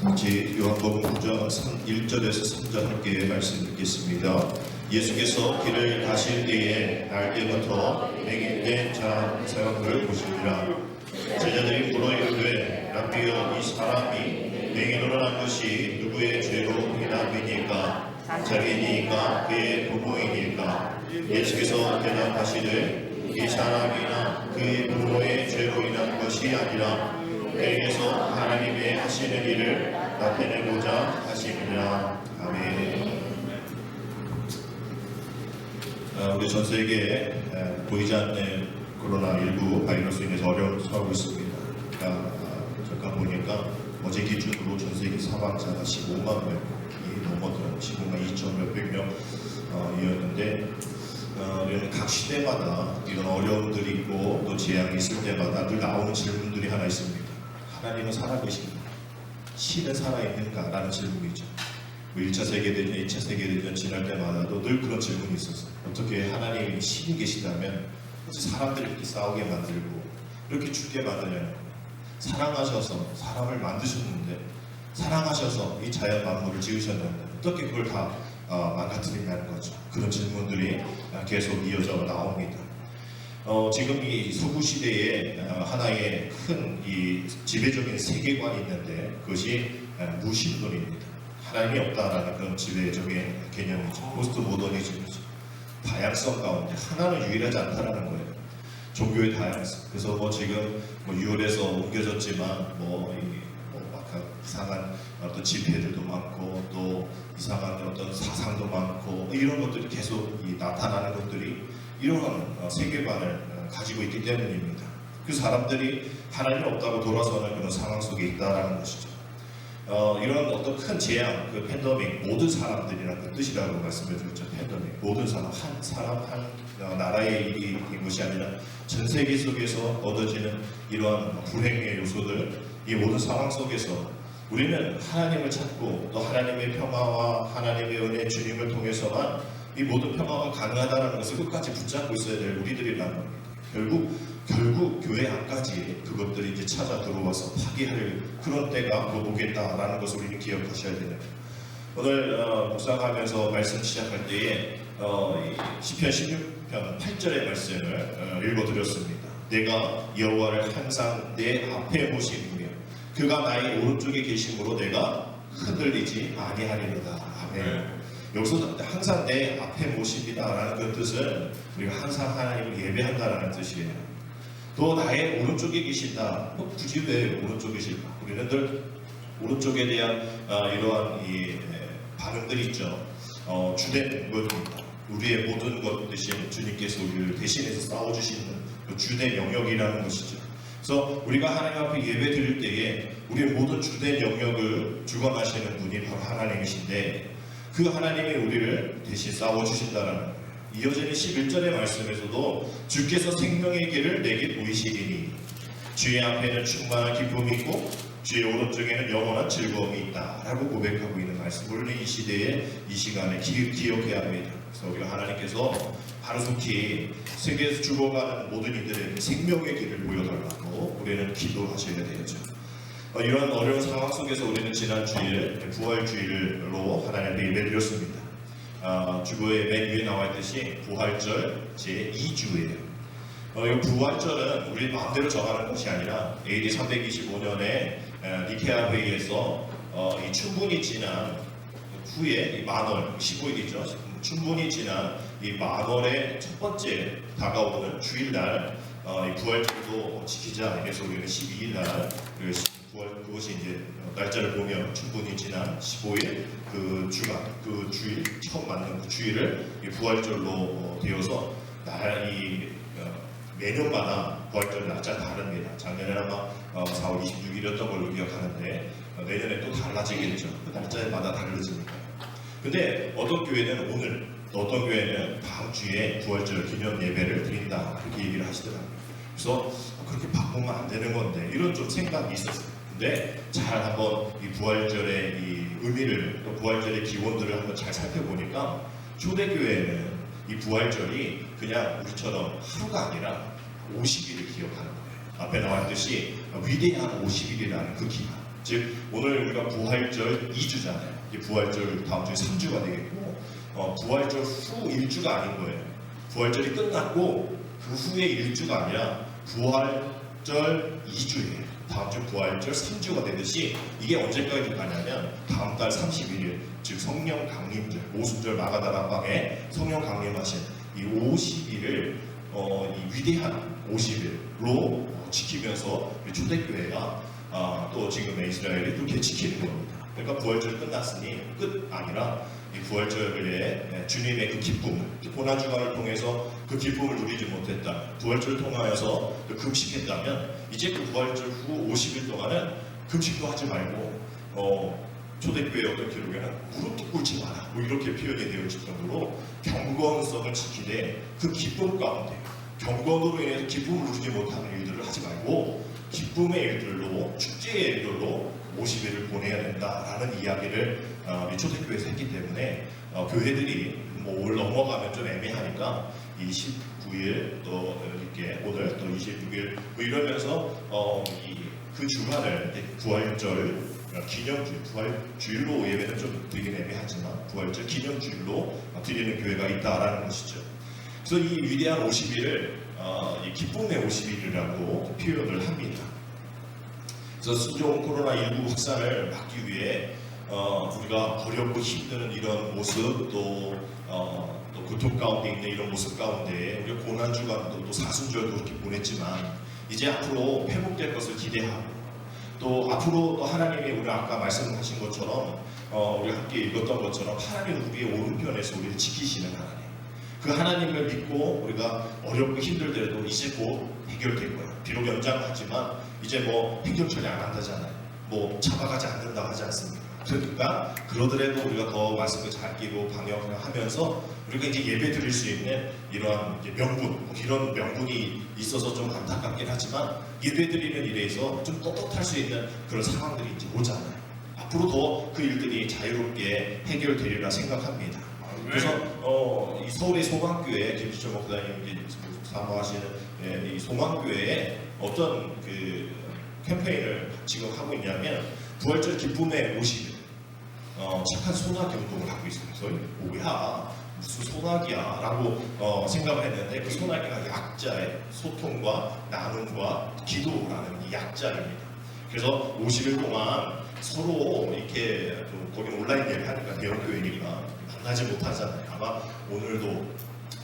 같이 요한복음 9장 1절에서 3절 함께 말씀 듣겠습니다. 예수께서 길을 가실 때에 날때부터 맹인된 사람을 보시니라. 제자들이 물어 이르되 라비여, 이 사람이 맹인으로 난 것이 누구의 죄로 인함이니까? 자기니까 그의 부모이니까? 예수께서 대답하시되 이 사람이나 그의 부모의 죄로 인한 것이 아니라 그에게서 하나님의 하시는 일을 나타내고자 하십니다. 아멘. 우리 전 세계에 보이지 않는 코로나19 바이러스로 인해서 어려움을 처하고 있습니다. 잠깐 보니까 어제 기준으로 전 세계 사망자가 15만 명이 넘어들어요. 15만 2천 몇백 명이었는데 우리는 각 시대마다 이런 어려움들이 있고 또 재앙이 있을 때마다 늘 나오는 질문들이 하나 있습니다. 하나님은 살아계신가? 신은 살아있는가? 라는 질문이죠. 1차 세계대전, 2차 세계대전 지날 때마다도 늘 그런 질문이 있었어요. 어떻게 하나님이 신이 계시다면 사람들을 이렇게 싸우게 만들고 이렇게 죽게 만드냐는, 사랑하셔서 사람을 만드셨는데, 사랑하셔서 이 자연 만물을 지으셨는데 어떻게 그걸 다 망가뜨리냐는 거죠. 그런 질문들이 계속 이어져 나옵니다. 지금 이 서구 시대에 하나의 큰 이 지배적인 세계관이 있는데 그것이 무신론입니다. 하나님이 없다라는 그런 지배적인 개념이죠. 포스트 모더니즘이죠. 다양성 가운데 하나는 유일하지 않다라는 거예요. 종교의 다양성. 그래서 지금 유월에서 옮겨졌지만 이상한 어떤 집회들도 많고 또 이상한 어떤 사상도 많고 이런 것들이 계속 나타나는 것들이 이러한 세계관을 가지고 있기 때문입니다. 그 사람들이 하나님 없다고 돌아서는 그런 상황 속에 있다라는 것이죠. 이런 어떤 큰 재앙, 그 팬데믹, 모든 사람들이라는 그 뜻이라고 말씀해 드렸죠. 팬데믹, 모든 사람, 한 사람, 한 나라의 일인 것이 아니라 전 세계 속에서 얻어지는 이러한 불행의 요소들, 이 모든 상황 속에서 우리는 하나님을 찾고 또 하나님의 평화와 하나님의 은혜, 주님을 통해서만 이 모든 평화가 가능하다는 것을 끝까지 붙잡고 있어야 될 우리들이라는 겁니다. 결국 교회 안까지 그것들이 이제 찾아 들어와서 파괴할 그런 때가 오겠다라는 것을 우리는 기억하셔야 되는 거예요. 오늘 묵상하면서 말씀 시작할 때에 시편 16편 8절의 말씀을 읽어드렸습니다. 내가 여호와를 항상 내 앞에 모시며 그가 나의 오른쪽에 계심으로 내가 흔들리지 아니하리로다. 아멘. 여기서 항상 내 앞에 모십니다라는 그 뜻은 우리가 항상 하나님을 예배한다라는 뜻이에요. 또 나의 오른쪽에 계신다. 굳이 왜 오른쪽에 계실까? 우리는 늘 오른쪽에 대한 이러한 반응들이 있죠. 주된 것입니다. 우리의 모든 것 대신 주님께서 우리를 대신해서 싸워주시는 그 주된 영역이라는 것이죠. 그래서 우리가 하나님 앞에 예배 드릴 때에 우리의 모든 주된 영역을 주관하시는 분이 바로 하나님이신데 그 하나님이 우리를 대신 싸워주신다라는 거예요. 이어지는 11절의 말씀에서도 주께서 생명의 길을 내게 보이시리니 주의 앞에는 충만한 기쁨이 있고 주의 오른쪽에는 영원한 즐거움이 있다 라고 고백하고 있는 말씀, 우리는 이 시대에 이 시간에 기억해야 합니다. 그래서 우리가 하나님께서 하루속히 세계에서 죽어가는 모든 이들에게 생명의 길을 보여달라고 우리는 기도하셔야 되죠. 이런 어려운 상황 속에서 우리는 지난 주일 부활주일로 하나님 예배 드렸습니다. 주보에 맨 위에 나와 있듯이 부활절 제2주예요. 이 부활절은 우리 마음대로 정하는 것이 아니라 AD 325년에 니케아 회의에서 이 충분히 지난 후에 이 만월 15일이죠. 충분히 지난 이 만월의 첫 번째 다가오는 주일날 이 부활절도 지키자. 그래서 우리는 12일날 그것이 이제 날짜를 보면 충분히 지난 15일 그 주일 처음 맞는 그 주일을 부활절로 되어서 매년마다 부활절 날짜 다릅니다. 작년에는 아마 4월 26일이었던 걸로 기억하는데 내년에 또 달라지겠죠. 그 날짜마다 다르니까요. 근데 어떤 교회는 오늘, 또 어떤 교회는 다음 주에 부활절 기념 예배를 드린다 그렇게 얘기를 하시더라고요. 그래서 그렇게 바꾸면 안 되는 건데 이런 좀 생각이 있었어요. 근데 잘 한번 이 부활절의 이 의미를, 또 부활절의 기원들을 한번 잘 살펴보니까 초대교회는 이 부활절이 그냥 우리처럼 하루가 아니라 50일을 기억하는 거예요. 앞에 나왔듯이 위대한 50일이라는 그 기간, 즉 오늘 우리가 부활절 2주잖아요. 이게 부활절 다음 주에 3주가 되겠고 부활절 후 1주가 아닌 거예요. 부활절이 끝났고 그 후에 1주가 아니라 부활절 2주예요. 다음 주 부활절 3주가 되듯이 이게 언제까지 가냐면 다음 달 31일 즉 성령 강림절 오순절 마가다라 방에 성령 강림하신 이 50일을 이 위대한 50일로 지키면서 초대교회가 또 지금의 이스라엘이 그렇게 지키는 겁니다. 그러니까 부활절 끝났으니 끝 아니라 이 부활절에 주님의 그 기쁨, 고난주간을 통해서 그 기쁨을 누리지 못했다. 부활절을 통하여서 금식했다면 이제 그 부활절 후 50일 동안은 금식도 하지 말고 초대교회 어떤 기록에는 무릎도 꿇지 마라. 뭐 이렇게 표현이 되어 있을 정도로 경건성을 지키되 그 기쁨 가운데 경건으로 인해서 기쁨을 누리지 못하는 일들을 하지 말고 기쁨의 일들로 축제의 일들로 50일을 보내야 된다라는 이야기를 이 초대교회에서 했기 때문에 교회들이 올 넘어가면 좀 애매하니까 29일 또 이렇게 오늘 또 26일 뭐 이러면서 그 주간을 부활절 기념주일, 부활주일로 예배는 좀 드리긴 애매하지만 부활절 기념주일로 드리는 교회가 있다라는 것이죠. 그래서 이 위대한 50일을 이 기쁨의 50일이라고 표현을 합니다. 그래서 순종 코로나19 확산을 막기 위해 우리가 어렵고 힘든 이런 모습 또 고통 가운데 있는 이런 모습 가운데 우리가 고난주간도 또 사순절도 그렇게 보냈지만 이제 앞으로 회복될 것을 기대하고 또 앞으로 또 하나님이 우리 아까 말씀하신 것처럼 우리가 함께 읽었던 것처럼 하나님 우리의 오른편에서 우리를 지키시는 하나님 그 하나님을 믿고 우리가 어렵고 힘들더라도 이제 곧 해결될 거야. 비록 연장하지만 이제 뭐 행정 처리 안 한다잖아요. 뭐 잡아가지 않는다고 하지 않습니까? 그러니까 그러더라도 우리가 더 말씀을 잘 끼고 방역하면서 우리가 이제 예배 드릴 수 있는 이러한 명분, 이런 명분이 있어서 좀 안타깝긴 하지만 예배 드리는 일에서 좀 떳떳할 수 있는 그런 상황들이 이제 오잖아요. 앞으로 더 그 일들이 자유롭게 해결되리라 생각합니다. 그래서 이 서울의 소망교회 김지철 목사님이 사모하시는 이 소망교회에 어떤 그 캠페인을 지금 하고 있냐면 부활절 기쁨의 50일 착한 소나기 운동을 하고 있어요. 그래서 뭐야 무슨 소나기야 라고 생각을 했는데 그 소나기가 약자의 소통과 나눔과 기도라는 이 약자입니다. 그래서 50일 동안 서로 이렇게 거기 온라인 예배하니까 대형교회니까 만나지 못하잖아요. 아마 오늘도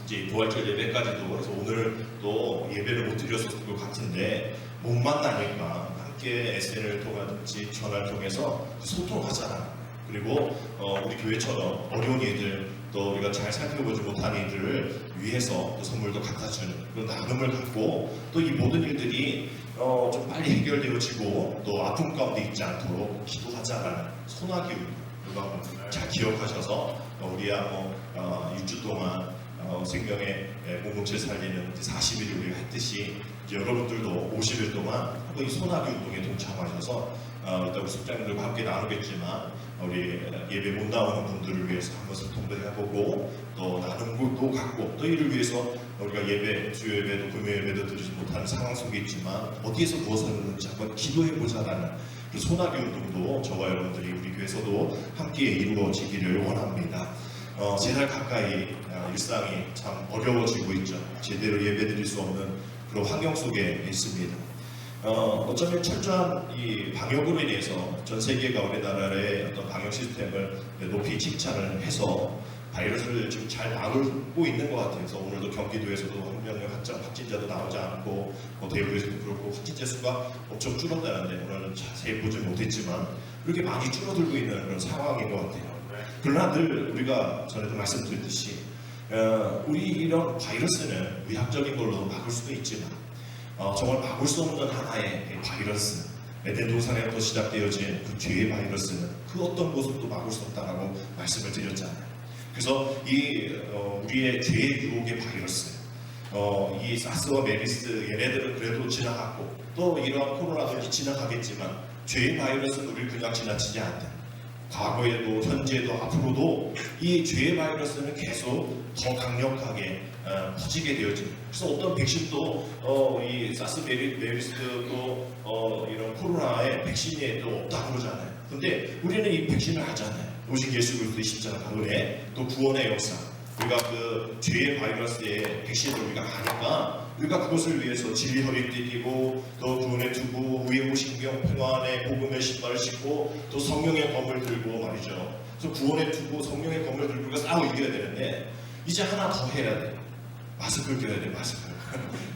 이제 부활절 예배까지도 그래서 오늘 또 예배를 못 드렸을 것 같은데 못 만나니까 함께 SNS를 통하든지 전화를 통해서 소통하잖아요. 그리고 우리 교회처럼 어려운 이들 또 우리가 잘 살펴보지 못한 이들을 위해서 또 선물도 갖다 주는 그런 나눔을 갖고 또 이 모든 일들이 좀 빨리 해결되어지고 또 아픔 가운데 있지 않도록 기도하자라는 소나기입니다. 여러분 잘 기억하셔서 우리야 6주 동안 생명의 공동체 살리는 40일을 우리가 했듯이 여러분들도 50일 동안 이 소나기 운동에 동참하셔서 이따 우리 숙장님들과 함께 나누겠지만 우리 예배 못 나오는 분들을 위해서 한번 소통도 해보고 또 나눔도 갖고 또 이를 위해서 우리가 예배, 주요 예배도 금요 예배도 드리지 못하는 상황 속에 있지만 어디에서 무엇을 하는지 한번 기도해보자라는 그 소나기 운동도 저와 여러분들이 우리 교회에서도 함께 이루어지기를 원합니다. 세 달 가까이 일상이 참 어려워지고 있죠. 제대로 예배드릴 수 없는 그런 환경 속에 있습니다. 어쩌면 철저한 이 방역으로 인해서 전 세계가 우리나라의 어떤 방역 시스템을 높이 칭찬을 해서 바이러스를 지금 잘 막고 있는 것 같아요. 그래서 오늘도 경기도에서도 한 명의 확진자도 나오지 않고 대구에서도 그렇고 확진자 수가 엄청 줄었다는데 오늘은 자세히 보지 못했지만 이렇게 많이 줄어들고 있는 그런 상황인 것 같아요. 그러나 늘 우리가 전에도 말씀드렸듯이 우리 이런 바이러스는 의학적인 걸로 막을 수도 있지만 정말 막을 수 없는 하나의 바이러스 에덴 동산에부터 시작되어진 그 죄의 바이러스는 그 어떤 모습도 막을 수 없다라고 말씀을 드렸잖아요. 그래서 이 우리의 죄의 유혹의 바이러스 이 사스와 메리스 얘네들은 그래도 지나갔고 또 이러한 코로나도 지나가겠지만 죄의 바이러스는 우리를 그냥 지나치지 않는 과거에도 현재도 앞으로도 이 죄의 바이러스는 계속 더 강력하게 퍼지게 되어집니다. 그래서 어떤 백신도 이 사스 메리스도 이런 코로나의 백신이 또 없다고 그러잖아요. 근데 우리는 이 백신을 하잖아요. 오직 예수 그리스도의 십자가 은혜, 또 구원의 역사, 우리가 그 죄의 바이러스의 백신을 우리가 하니까 우리가 그것을 위해서 진리 허리띠 띠고 또 구원의 투구, 위에 신경, 평안의 복음의 신발을 신고 또 성령의 검을 들고 말이죠. 그래서 구원의 투구, 성령의 검을 들고 우리가 싸워 이겨야 되는데 이제 하나 더 해야 돼. 마스크를 껴야 돼. 마스크.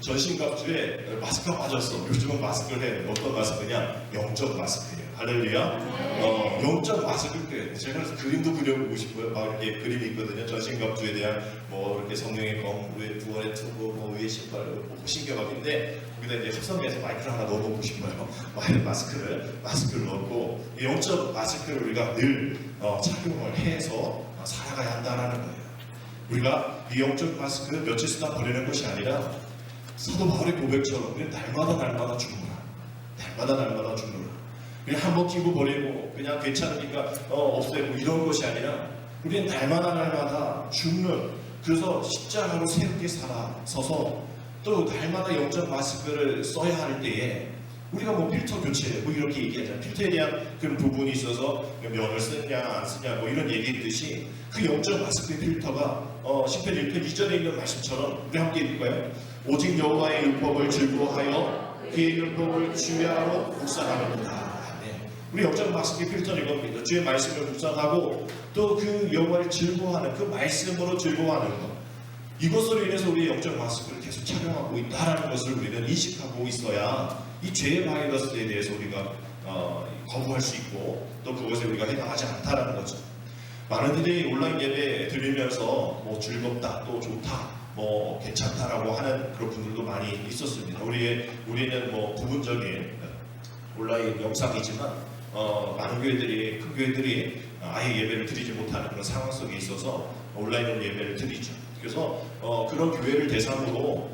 전신갑주에 마스크가 빠졌어. 요즘은 마스크를 해. 어떤 마스크냐? 영적 마스크예요. 할렐루야. 영적 마스크를 껴야 돼. 제가 그래서 그림도 그려보고 싶어요. 막 이렇게 그림이 있거든요. 전신갑주에 대한 뭐 이렇게 성령의 검, 위에 구원의 투구, 뭐 위에 신발, 뭐 신경갑인데 거기다 이제 합성해서 마이크를 하나 넣어보고 싶어요. 마스크를 넣고 영적 마스크를 우리가 늘 착용을 해서 살아가야 한다는 거예요. 우리가 이 영적 마스크 며칠 쓰다 버리는 것이 아니라 사도 바울의 고백처럼 우리는 날마다 죽는다. 날마다 죽는다. 그냥 한번 끼고 버리고 그냥 괜찮으니까 없애고 이런 것이 아니라 우리는 날마다 죽는, 그래서 십자가로 새롭게 서서 또 날마다 영적 마스크를 써야 할 때에 우리가 뭐 필터 교체 뭐 이렇게 얘기하잖아요. 필터에 대한 그런 부분이 있어서 면을 쓰냐 안 쓰냐 뭐 이런 얘기했듯이 그 영적 마스크의 필터가 시편 1편 2절에 있는 말씀처럼 우리 함께 읽을까요? 오직 여호와의 율법을 즐거워하여 그의 율법을 주야로 묵상하는도다. 우리 영적 마스크의 필터는 이겁니다. 주의 말씀을 묵상하고 또 그 여호와를 즐거워하는, 그 말씀으로 즐거워하는 것, 이것으로 인해서 우리 영적 마스크를 계속 착용하고 있다는 것을 우리는 인식하고 있어야 이 죄의 바이러스에 대해서 우리가 거부할 수 있고 또 그것에 우리가 해당하지 않다는 거죠. 많은 이들이 온라인 예배 드리면서 뭐 즐겁다, 또 좋다, 뭐 괜찮다라고 하는 그런 분들도 많이 있었습니다. 우리는 뭐 부분적인 온라인 영상이지만 많은 교회들이, 큰 교회들이 아예 예배를 드리지 못하는 그런 상황 속에 있어서 온라인으로 예배를 드리죠. 그래서 그런 교회를 대상으로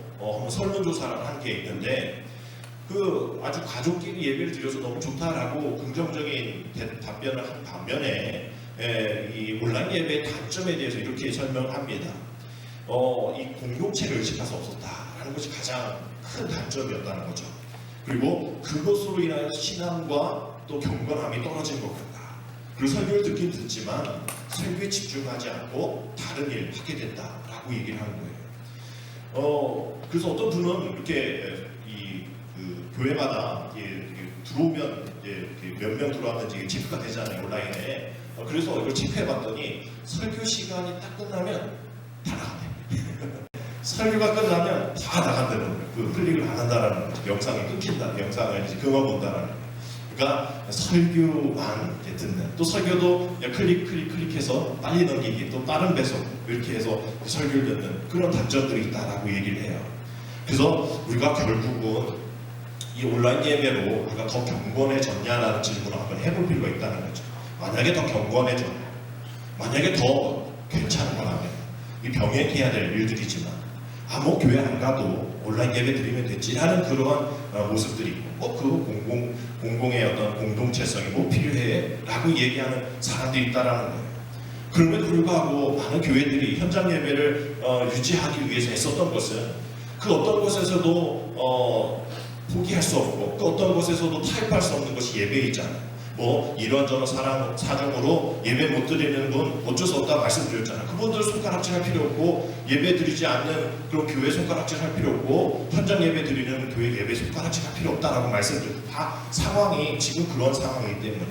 설문조사를 한 게 있는데 그 아주 가족끼리 예배를 드려서 너무 좋다라고 긍정적인 답변을 한 반면에 이 온라인 예배의 단점에 대해서 이렇게 설명합니다. 이 공동체를 의식할 수 없었다라는 것이 가장 큰 단점이었다는 거죠. 그리고 그것으로 인하여 신앙과 또 경건함이 떨어진 것 같다. 그 설교를 듣긴 듣지만 설교에 집중하지 않고 다른 일을 하게 된다라고 얘기를 하는 거예요. 그래서 어떤 분은 이렇게 그 교회마다 들어오면 몇 명 들어왔는지 체크가 되잖아요, 온라인에. 그래서 이걸 체크해봤더니 설교 시간이 딱 끝나면 다 나간대. 설교가 끝나면 다 나간다는 거예요. 그 클릭을 안 한다라는 거죠. 영상이 끊긴다. 영상을 이제 그만 본다라는 거예요. 그러니까 설교만 이제 듣는, 또 설교도 클릭해서 빨리 넘기기, 또 빠른 배속 이렇게 해서 설교를 듣는 그런 단점들이 있다라고 얘기를 해요. 그래서 우리가 결국은 이 온라인 예배로 우리가 더 경건해졌냐라는 질문을 한번 해볼 필요가 있다는 거죠. 만약에 더 경건해져, 만약에 더 괜찮은 거라면 이 병행해야 될 일들이지만 뭐 교회 안 가도 온라인 예배 드리면 됐지라는 그러한 모습들이 있고 그 공공의 어떤 공동체성이 뭐 필요해라고 얘기하는 사람들이 있다라는 거예요. 그럼에도 불구하고 많은 교회들이 현장 예배를 유지하기 위해서 애썼던 것은 그 어떤 곳에서도 포기할 수 없고 또 어떤 곳에서도 타협할 수 없는 것이 예배이잖아요. 뭐 이런저런 사정으로 예배 못 드리는 분 어쩔 수 없다 말씀드렸잖아요. 그분들 손가락질 할 필요 없고 예배 드리지 않는 그런 교회 손가락질 할 필요 없고 현장 예배 드리는 교회 예배 손가락질 할 필요 없다라고 말씀드렸죠. 다 상황이 지금 그런 상황이기 때문에.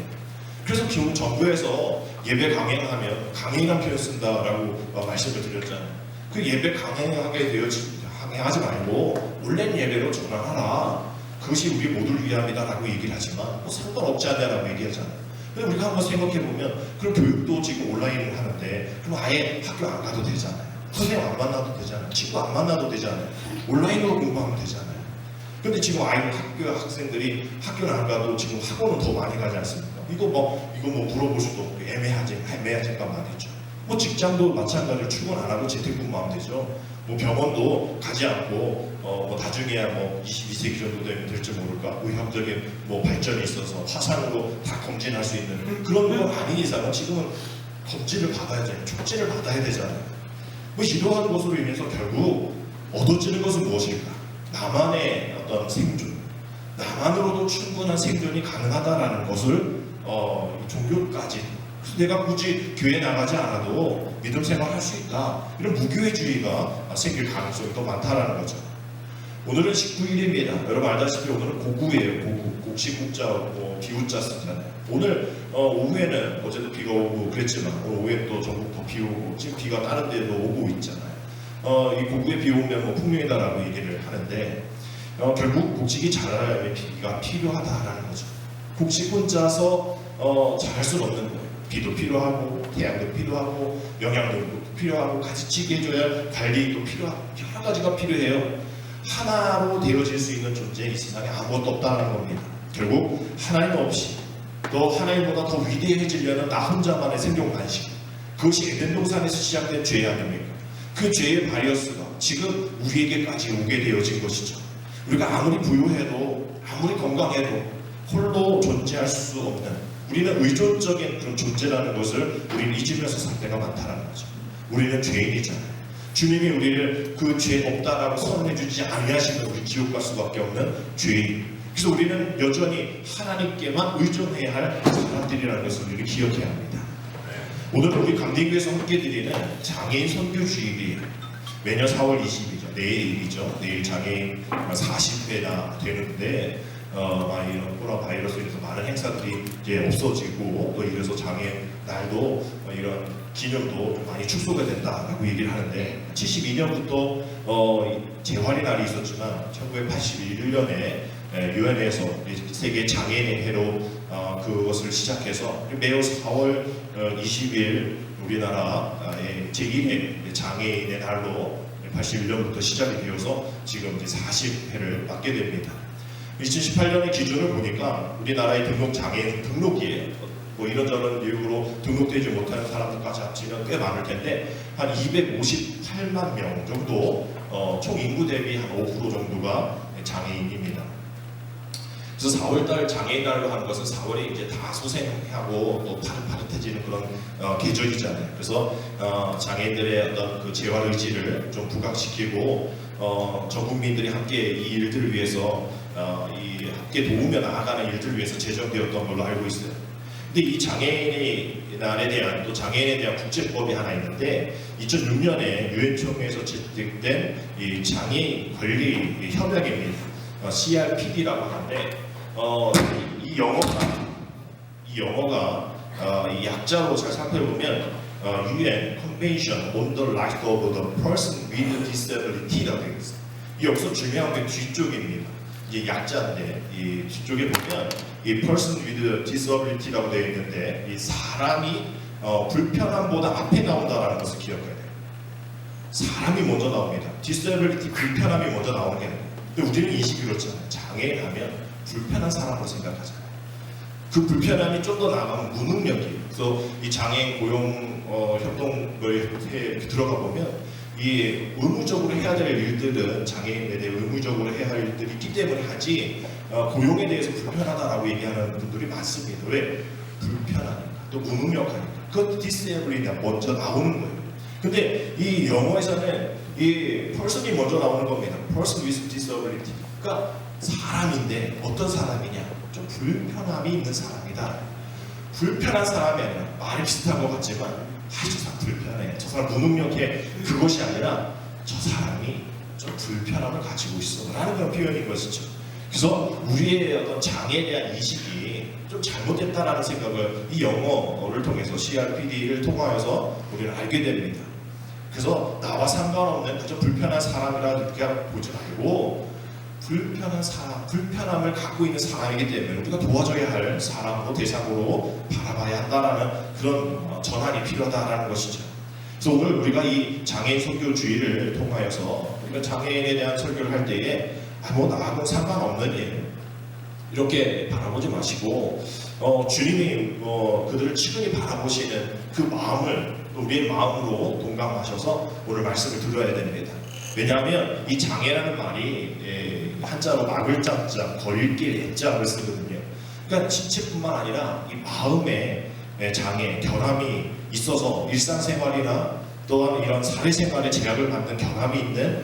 그래서 지금 정부에서 예배 강행하면 강행이라는 표현 쓴다라고 말씀을 드렸잖아요. 그 예배 강행하게 되어집니다. 강행하지 말고 온라인 예배로 전환하라. 그것이 우리 모두를 위함이다라고 얘기를 하지만 뭐 상관없지 않냐라고 얘기하잖아요. 근데 우리가 한번 생각해보면 그럼 교육도 지금 온라인으로 하는데 그럼 아예 학교 안 가도 되잖아요. 선생님 안 만나도 되잖아요. 친구 안 만나도 되잖아요. 온라인으로 공부하면 되잖아요. 근데 지금 학생들이 학교를 안 가도 지금 학원은 더 많이 가지 않습니까? 이거 뭐 물어볼 수도 없고 애매하니까 말이죠. 뭐 직장도 마찬가지로 출근 안 하고 재택근무하면 되죠. 뭐 병원도 가지 않고 뭐 나중에야 뭐 22세기 정도 되면 될지 모를까 의학적인 뭐 발전이 있어서 화상으로 다 검진할 수 있는 그런 건 아닌 이상은 지금은 검진을 받아야 되잖아요. 촉진을 받아야 되잖아요. 뭐 이러한 것으로 인해서 결국 얻어지는 것은 무엇일까? 나만의 어떤 생존, 나만으로도 충분한 생존이 가능하다라는 것을 종교까지 내가 굳이 교회 나가지 않아도 믿음 생활할 수 있다. 이런 무교회주의가 생길 가능성이 더 많다라는 거죠. 오늘은 19일입니다. 여러분 알다시피 오늘은 고구예요. 고구. 곡식국자, 비우자 쓰잖아요. 오늘 오후에는 어제도 비가 오고 그랬지만 오늘 오후에 또 전국 더 비 오고 지금 비가 다른 데도 오고 있잖아요. 이 고구에 비 오면 뭐 풍년이다라고 얘기를 하는데 결국 곡식이 자라려면 비가 필요하다라는 거죠. 곡식 혼자서 자랄 수는 없는 거예요. 비도 필요하고 태양도 필요하고 영양도 필요하고 같이 찌게 해줘야 관리도 필요하고 여러 가지가 필요해요. 하나로 되어질 수 있는 존재 이 세상에 아무것도 없다는 겁니다. 결국 하나님 없이 또 하나님보다 더 위대해지려는 나 혼자만의 생존 관식, 그것이 에덴 동산에서 시작된 죄 아닙니까? 그 죄의 바이러스가 지금 우리에게까지 오게 되어진 것이죠. 우리가 아무리 부유해도 아무리 건강해도 홀로 존재할 수 없는 우리는 의존적인 그런 존재라는 것을 우리는 잊으면서 살 때가 많다는 거죠. 우리는 죄인이잖아요. 주님이 우리를 그 죄 없다라고 선언해주지 아니하시면 우리 지옥 갈 수밖에 없는 죄인. 그래서 우리는 여전히 하나님께만 의존해야 할 사람들이라는 것을 우리는 기억해야 합니다. 오늘 우리 감리교에서 함께 드리는 장애인 선교 주일이에요. 매년 4월 20일이죠. 내일이죠. 내일 장애인 40회나 되는데 이런 코로나 바이러스로 인해서 많은 행사들이 이제 없어지고 또 이래서 장애인 날도 이런 기념도 좀 많이 축소가 된다라고 얘기를 하는데 72년부터 재활의 날이 있었지만 1981년에 유엔에서 세계 장애인의 해로 그것을 시작해서 매우 4월 20일 우리나라의 제1회 장애인의 날로 81년부터 시작이 되어서 지금 이제 40회를 맞게 됩니다. 2018년의 기준을 보니까 우리나라의 등록 장애인 등록이에요. 뭐 이런저런 이유로 등록되지 못하는 사람들까지 합치면 꽤 많을 텐데 한 258만 명 정도 총 인구 대비 한 5% 정도가 장애인입니다. 그래서 4월달 장애인날로 하는 것은 4월에 이제 다 소생하고 또 파릇파릇해지는 그런 계절이잖아요. 그래서 장애인들의 어떤 그 재활 의지를 좀 부각시키고 전 국민들이 함께 이 일들을 위해서 이 함께 도우며 나아가는 일들을 위해서 제정되었던 걸로 알고 있어요. 근데 이 장애인의 날에 대한 또 장애인에 대한 국제법이 하나 있는데 2006년에 유엔 총회에서 채택된 이 장애인 권리 협약입니다. CRPD라고 하는데 이 영어가 이 약자로 잘 살펴보면 UN Convention on the Rights of the Person with Disability라고 되어 있어요. 이 여기서 중요한 게 뒤쪽입니다. 이게 약자인데 이 뒤쪽에 보면 이 person with disability라고 되어 있는데 이 사람이 불편함보다 앞에 나온다라는 것을 기억해야 돼요. 사람이 먼저 나옵니다. disability 불편함이 먼저 나오는 게 아니에요. 근데 우리는 인식이 그렇잖아요. 장애인 하면 불편한 사람으로 생각하잖아요. 그 불편함이 좀 더 나가면 무능력이에요. 그래서 이 장애인 고용 협동을 들어가 보면 이 의무적으로 해야 될 일들은 장애인에 대해 의무적으로 해야 할 일들이 있기 때문에 하지 고용에 대해서 불편하다라고 얘기하는 분들이 많습니다. 왜? 불편하니까 또 무능력하니까 그것도 디스에블리티가 먼저 나오는 거예요. 근데 이 영어에서는 이 person이 먼저 나오는 겁니다. person with disability. 그러니까 사람인데 어떤 사람이냐? 좀 불편함이 있는 사람이다. 불편한 사람이 아니라 말이 비슷한 것 같지만 저 사람 불편해. 저 사람 무능력해. 그것이 아니라 저 사람이 좀 불편함을 가지고 있어 라는 그런 표현인 것이죠. 그래서 우리의 어떤 장애에 대한 인식이 좀 잘못됐다라는 생각을 이 영어를 통해서 CRPD를 통하여서 우리는 알게 됩니다. 그래서 나와 상관없는 그저 불편한 사람이라 이렇게 보지 말고 불편한 사람, 불편함을 갖고 있는 사람이기 때문에 우리가 도와줘야 할 사람으로 대상으로 바라봐야 한다는 그런 전환이 필요하다는 것이죠. 그래서 오늘 우리가 이 장애인 선교 주의를 통하여서 우리가 장애인에 대한 설교를 할 때에 나하고 상관없는 일 이렇게 바라보지 마시고 주님이 그들을 치근히 바라보시는 그 마음을 또 우리의 마음으로 동감하셔서 오늘 말씀을 들어야 됩니다. 왜냐하면 이 장애라는 말이 한자로 막을 장자, 걸릴 길 애자를 쓰거든요. 그러니까 신체뿐만 아니라 이 마음에 장애, 결함이 있어서 일상생활이나 또한 이런 사회생활에 제약을 받는 결함이 있는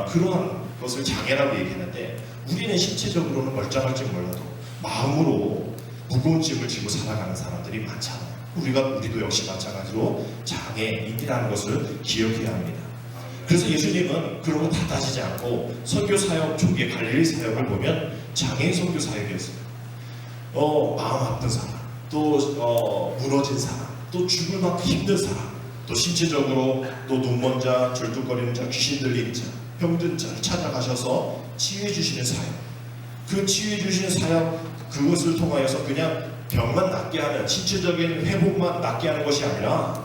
그러한 것을 장애라고 얘기하는데, 우리는 신체적으로는 멀쩡할지 몰라도 마음으로 무거운 짐을 지고 살아가는 사람들이 많잖아요. 우리도 역시 마찬가지로 장애인이라는 것을 기억해야 합니다. 그래서 예수님은 그런 거 다 따지지 않고 선교 사역 초기에 갈릴리 사역을 보면 장애인 선교 사역이었어요. 마음 아픈 사람, 또 무너진 사람, 또 죽을 만큼 힘든 사람, 또 신체적으로 또 눈먼 자, 절뚝거리는 자, 귀신 들린 자, 병든 자를 찾아가셔서 치유해 주시는 사역. 그 치유해 주시는 사역, 그것을 통하여서 그냥 병만 낫게 하는, 신체적인 회복만 낫게 하는 것이 아니라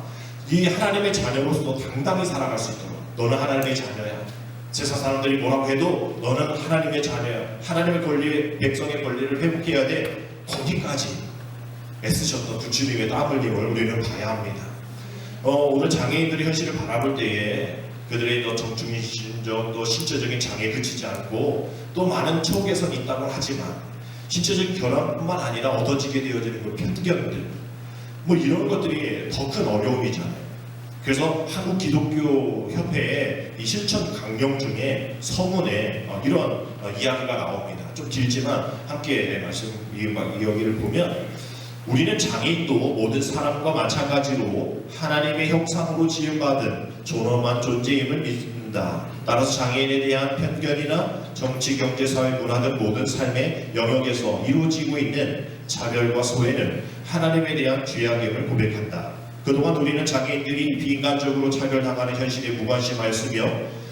이 하나님의 자녀로서 당당히 살아갈 수 있도록, 너는 하나님의 자녀야. 세상 사람들이 뭐라고 해도 너는 하나님의 자녀야. 하나님의 권리, 백성의 권리를 회복해야 돼. 거기까지 애쓰셨던 그 주님의 땀 흘림을 우리는 봐야 합니다. 오늘 장애인들의 현실을 바라볼 때에 그들의 정신적, 또 신체적인 장애에 그치지 않고 또 많은 처우 개선이 있다고 하지만 신체적인 결함뿐만 아니라 얻어지게 되어지는 그 편견들, 뭐 이런 것들이 더 큰 어려움이잖아요. 그래서 한국 기독교 협회의 이 실천 강령 중에 서문에 이런 이야기가 나옵니다. 좀 길지만 함께 말씀 이야기를 보면, 우리는 장애인도 모든 사람과 마찬가지로 하나님의 형상으로 지음받은 존엄한 존재임을 믿는다. 따라서 장애인에 대한 편견이나 정치, 경제, 사회, 문화 등 모든 삶의 영역에서 이루어지고 있는 차별과 소외는 하나님에 대한 죄악임을 고백한다. 그동안 우리는 장애인들이 비인간적으로 차별당하는 현실에 무관심하였으며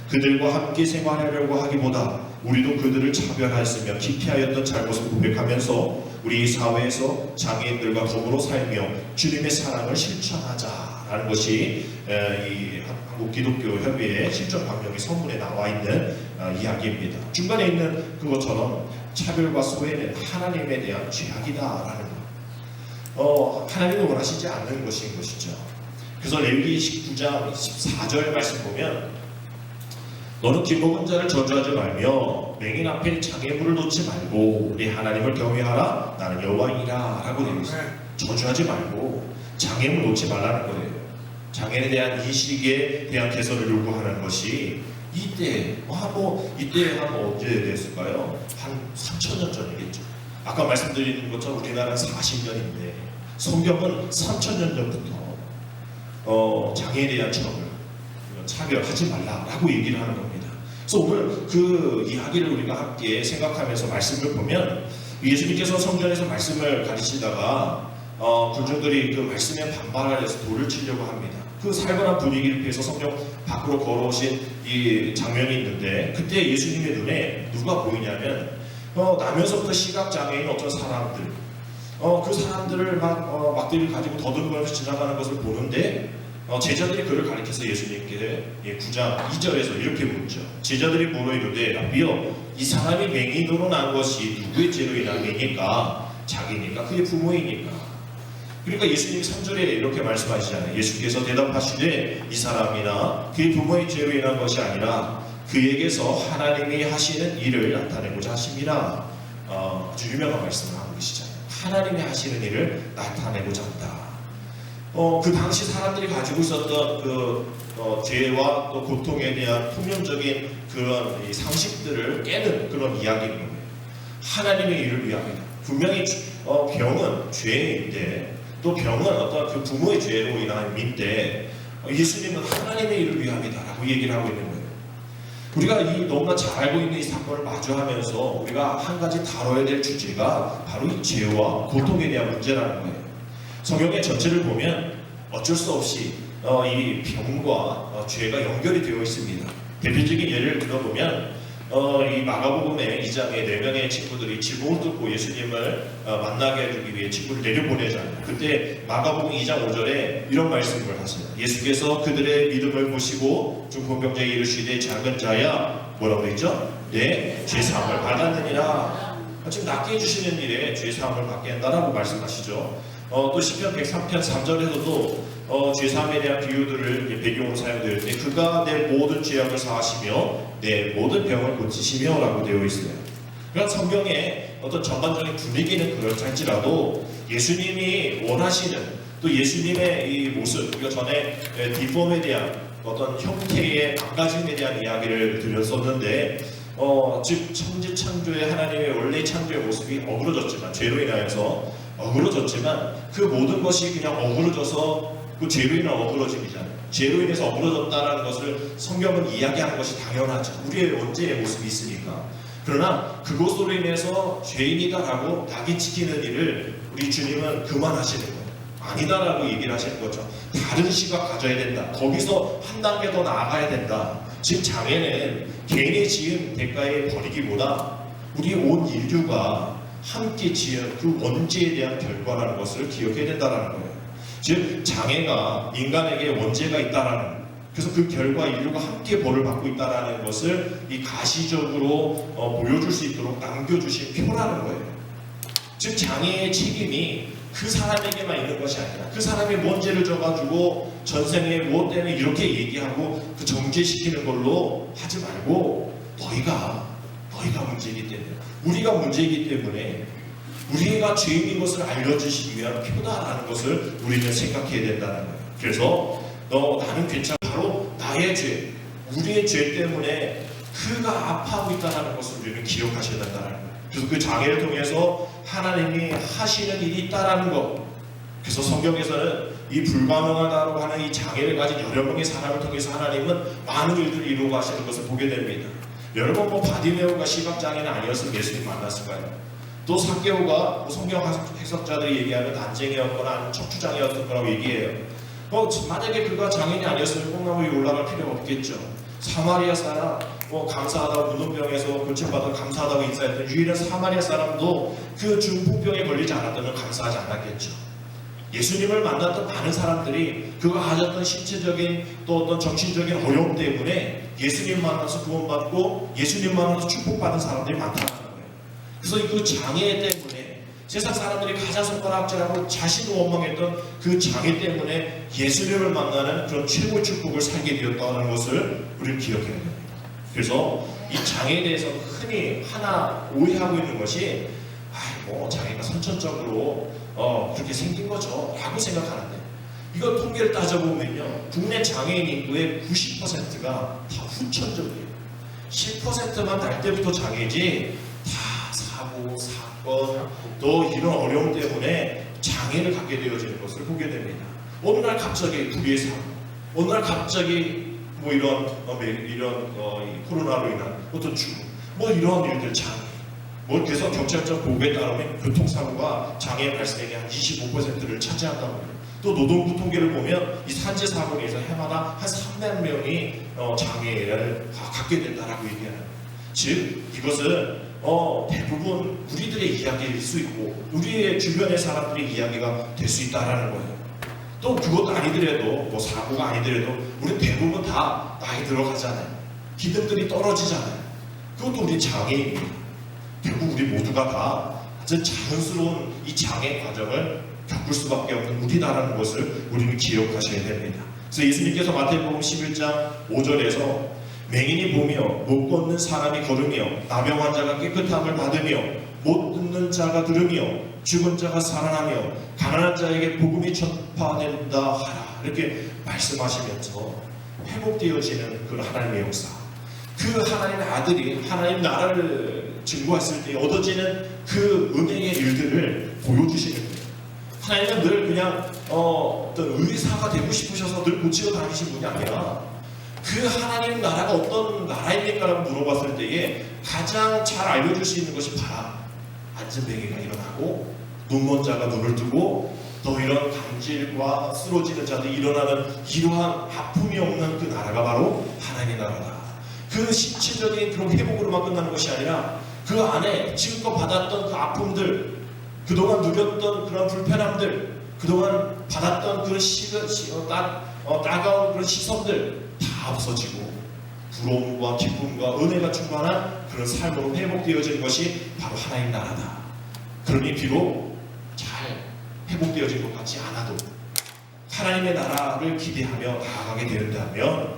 그들과 함께 생활하려고 하기보다 우리도 그들을 차별하였으며 기피하였던 잘못을 고백하면서 우리 사회에서 장애인들과 더불어 살며 주님의 사랑을 실천하자라는 것이 이 한국 기독교 협의회 실천 강령의 서문에 나와 있는 이야기입니다. 중간에 있는 그것처럼 차별과 소외는 하나님에 대한 죄악이다라는 것. 하나님이 원하시지 않는 것인 것이죠. 그래서 레위기 19장 14절 말씀 보면, 너는 길먹은 자를 저주하지 말며 맹인 앞에 장애물을 놓지 말고 우리 하나님을 경외하라. 나는 여호와이라 라고 되어 있어요. 저주하지 말고 장애물 놓지 말라는 거예요. 장애에 대한 인식에 대한 개선을 요구하는 것이 이때 한 언제 됐을까요? 한 3,000년 전이겠죠. 아까 말씀드린 것처럼 우리나라는 40년인데 성경은 3,000년 전부터 장애에 대한 차별하지 말라라고 얘기를 하는 겁니다. 그래서 오늘 그 이야기를 우리가 함께 생각하면서 말씀을 보면, 예수님께서 성전에서 말씀을 가르치다가 군중들이 그 말씀에 반발을 해서 돌을 치려고 합니다. 그 살벌한 분위기를 피해서 성전 밖으로 걸어오신 이 장면이 있는데, 그때 예수님의 눈에 누가 보이냐면 나면서부터 시각장애인 어떤 사람들, 그 사람들을 막대기를 가지고 더듬으면서 지나가는 것을 보는데, 제자들이 그를 가리켜서 예수님께 9장 2절에서 이렇게 묻죠. 제자들이 물어 이르되 라비여, 이 사람이 맹인으로 난 것이 누구의 죄로 인함이니까? 자기니까? 그의 부모이니까? 그러니까 예수님이 3절에 이렇게 말씀하시잖아요. 예수께서 대답하시되 이 사람이나 그의 부모의 죄로 인한 것이 아니라 그에게서 하나님이 하시는 일을 나타내고자 하심이라. 아주 유명한 말씀을 하고 계시잖아요. 하나님이 하시는 일을 나타내고자 한다. 그 당시 사람들이 가지고 있었던 죄와 또 고통에 대한 통념적인 그런 상식들을 깨는 그런 이야기인 거예요. 하나님의 일을 위함이다. 분명히 병은 죄인데, 또 병은 어떤 그 부모의 죄로 인한 민데, 예수님은 하나님의 일을 위함이다라고 얘기를 하고 있는 거예요. 우리가 너무나 잘 알고 있는 이 사건을 마주하면서 우리가 한 가지 다뤄야 될 주제가 바로 이 죄와 고통에 대한 문제라는 거예요. 성경의 전체를 보면 어쩔 수 없이 이 병과 죄가 연결이 되어 있습니다. 대표적인 예를 들어보면 이 마가복음의 2장에 4명의 친구들이 지붕을 뚫고 예수님을 만나게 해주기 위해 친구를 내려보내잖아요. 그때 마가복음 2장 5절에 이런 말씀을 하세요. 예수께서 그들의 믿음을 보시고 중풍병자에 이르시되 작은 자야, 뭐라고 했죠? 내 죄사함을 받았느니라. 지금 낫게 해주시는 일에 죄사함을 받게 한다라고 말씀하시죠. 또 시편 103편 3절에서도 죄사함에 대한 비유들을 배경으로 사용되어 있는데 그가 내 모든 죄악을 사하시며 내 모든 병을 고치시며 라고 되어 있어요. 그러니까 성경의 어떤 전반적인 분위기는 그렇할지라도 예수님이 원하시는 또 예수님의 이 모습, 우리가 전에 디폼에 대한 어떤 형태의 망가짐에 대한 이야기를 드렸었는데 즉 천지창조의 하나님의 원래 창조의 모습이 어그러졌지만 죄로 인하여서 어그러졌지만 그 모든 것이 그냥 어그러져서 그 죄로 인한 어그러짐이잖아요. 죄로 인해서 어그러졌다는 것을 성경은 이야기하는 것이 당연하죠. 우리의 원죄의 모습이 있으니까. 그러나 그것으로 인해서 죄인이다라고 낙인찍히는 일을 우리 주님은 그만하시는 거예요. 아니다라고 얘기를 하시는 거죠. 다른 시각 가져야 된다. 거기서 한 단계 더 나아가야 된다. 즉 장애는 개인이 지은 대가에 버리기보다 우리 온 인류가 함께 지은 그 원죄에 대한 결과라는 것을 기억해야 된다는 거예요. 즉 장애가 인간에게 원죄가 있다라는, 그래서 그 결과 인류가 함께 벌을 받고 있다라는 것을 이 가시적으로 보여줄 수 있도록 남겨주신 표라는 거예요. 즉 장애의 책임이 그 사람에게만 있는 것이 아니라 그 사람이 뭔 죄를 져가지고 전생에 무엇 때문에 이렇게 얘기하고 그 정죄시키는 걸로 하지 말고 너희가 문제이기 때문에, 우리가 문제이기 때문에 우리가 죄인인 것을 알려주시기 위한 표다라는 것을 우리는 생각해야 된다는 거예요. 그래서 나는 괜찮아. 바로 나의 죄, 우리의 죄 때문에 그가 아파하고 있다는 것을 우리는 기억하셔야 된다는 거예요. 그래서 그 장애를 통해서 하나님이 하시는 일이 있다는 것. 그래서 성경에서는 이 불가능하다고 하는 이 장애를 가진 여러 명의 사람을 통해서 하나님은 많은 일들을 이루어 가시는 것을 보게 됩니다. 여러분 바디메오가 시각장애는 아니었으면 예수님 만났을까요? 또 삭개오가 성경 해석자들이 얘기하는 난쟁이였거나 아니면 척추장애였던 거라고 얘기해요. 만약에 그가 장애인이 아니었으면 콩나무 위에 올라갈 필요가 없겠죠. 사마리아 사람, 감사하다고 문둥병에서 고침받아 감사하다고 인사했던 유일한 사마리아 사람도 그 중풍병에 걸리지 않았다면 감사하지 않았겠죠. 예수님을 만났던 많은 사람들이 그가 가졌던 신체적인 또 어떤 정신적인 어려움 때문에 예수님 만나서 구원받고 예수님 만나서 축복받은 사람들이 많다는 거예요. 그래서 그 장애 때문에 세상 사람들이 가장 손가락질하고 자신을 원망했던 그 장애 때문에 예수님을 만나는 그런 최고의 축복을 살게 되었다는 것을 우리는 기억해야 됩니다. 그래서 이 장애에 대해서 흔히 하나 오해하고 있는 것이 장애가 선천적으로 그렇게 생긴 거죠 라고 생각하는데, 이거 통계를 따져보면요 국내 장애인 인구의 90%가 다 후천적이에요. 10%만 날 때부터 장애지 다 사고, 사건, 또 이런 어려움 때문에 장애를 갖게 되어지는 것을 보게 됩니다. 어느 날 갑자기 불의의 사고, 어느 날 갑자기 이런 코로나로 인한 어떤 죽음, 이런 일들, 장애. 그래서 경찰청 보고에 따르면 교통사고가 장애 발생의 한 25%를 차지한다고 해요. 또 노동부 통계를 보면 이 산재 사고에 의해서 해마다 한 300명이 장애를 갖게 된다라고 얘기하는. 즉 이것은 대부분 우리들의 이야기일 수 있고 우리의 주변의 사람들의 이야기가 될 수 있다라는 거예요. 또 그것도 아니더라도 사고가 아니더라도 우리 대부분 다 나이 들어가잖아요. 기능들이 떨어지잖아요. 그것도 우리 장애입니다. 결국 우리 모두가 다 아주 자연스러운 이 장애 과정을 겪을 수밖에 없는 우리다라는 것을 우리는 기억하셔야 됩니다. 그래서 예수님께서 마태복음 11장 5절에서 맹인이 보며 못 걷는 사람이 걸으며 나병 환자가 깨끗함을 받으며 못 듣는 자가 들으며 죽은 자가 살아나며 가난한 자에게 복음이 전파된다 하라, 이렇게 말씀하시면서 회복되어지는 그 하나님의 역사, 그 하나님의 아들이 하나님 나라를 증거했을 때 얻어지는 그 은혜의 일들을 보여주시는 거예요. 하나님은 늘 그냥 어떤 의사가 되고 싶으셔서 늘 고치러 다니신 분이 아니라 그 하나님 나라가 어떤 나라입니까라고 물어봤을 때에 가장 잘 알려줄 수 있는 것이 바로 안진뱅이가 일어나고 눈먼 자가 눈을 뜨고 또 이런 간질과 쓰러지는 자들이 일어나는 이러한 아픔이 없는 그 나라가 바로 하나님의 나라다. 그 신체적인 그런 회복으로만 끝나는 것이 아니라 그 안에 지금껏 받았던 그 아픔들, 그동안 누렸던 그런 불편함들, 그동안 받았던 그런 따가운 그런 시선들 다 없어지고 부러움과 기쁨과 은혜가 충만한 그런 삶으로 회복되어지는 것이 바로 하나님 나라다. 그러니 비록 잘 회복되어진 것 같지 않아도 하나님의 나라를 기대하며 나아가게 된다면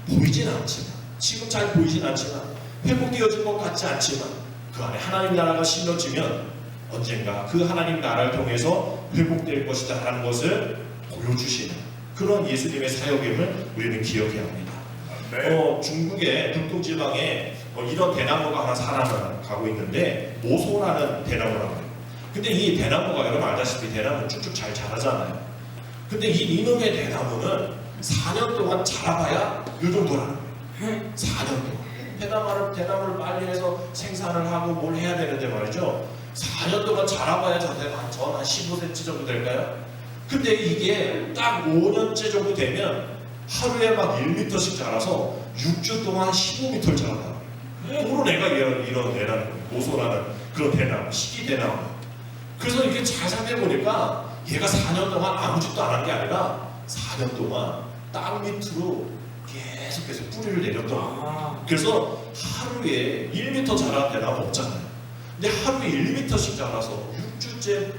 보이진 않지만, 지금 잘 보이진 않지만, 회복되어진 것 같지 않지만 그 안에 하나님 나라가 심어지면 언젠가 그 하나님 나라를 통해서 회복될 것이다 라는 것을 보여주시는 그런 예수님의 사역임을 우리는 기억해야 합니다. 중국의 북동지방에 이런 대나무가 하나 살아가고 있는데 모소라는 대나무라고 해요. 근데 이 대나무가 여러분 알다시피 대나무 쭉쭉 잘 자라잖아요. 근데 이놈의 대나무는 4년 동안 자라봐야 이 정도라는 거예요. 4년 동안. 대나무를 빨리 해서 생산을 하고 뭘 해야 되는데 말이죠. 4년 동안 자라봐야 전 한 15cm 정도 될까요? 근데 이게 딱 5년째 정도 되면 하루에 막 1m씩 자라서 6주 동안 15m를 자란다. 그런 애가 이런 애라는 거예요. 모소라는 그런 대나무, 시기 대나무. 그래서 이게 잘 살펴보니까 얘가 4년 동안 아무 짓도 안 한 게 아니라 4년 동안 땅 밑으로 계속해서 뿌리를 내렸더라고요. 그래서 하루에 1m 자라는 대나무 없잖아요. 근데 하루에 1m씩 자라서 6주째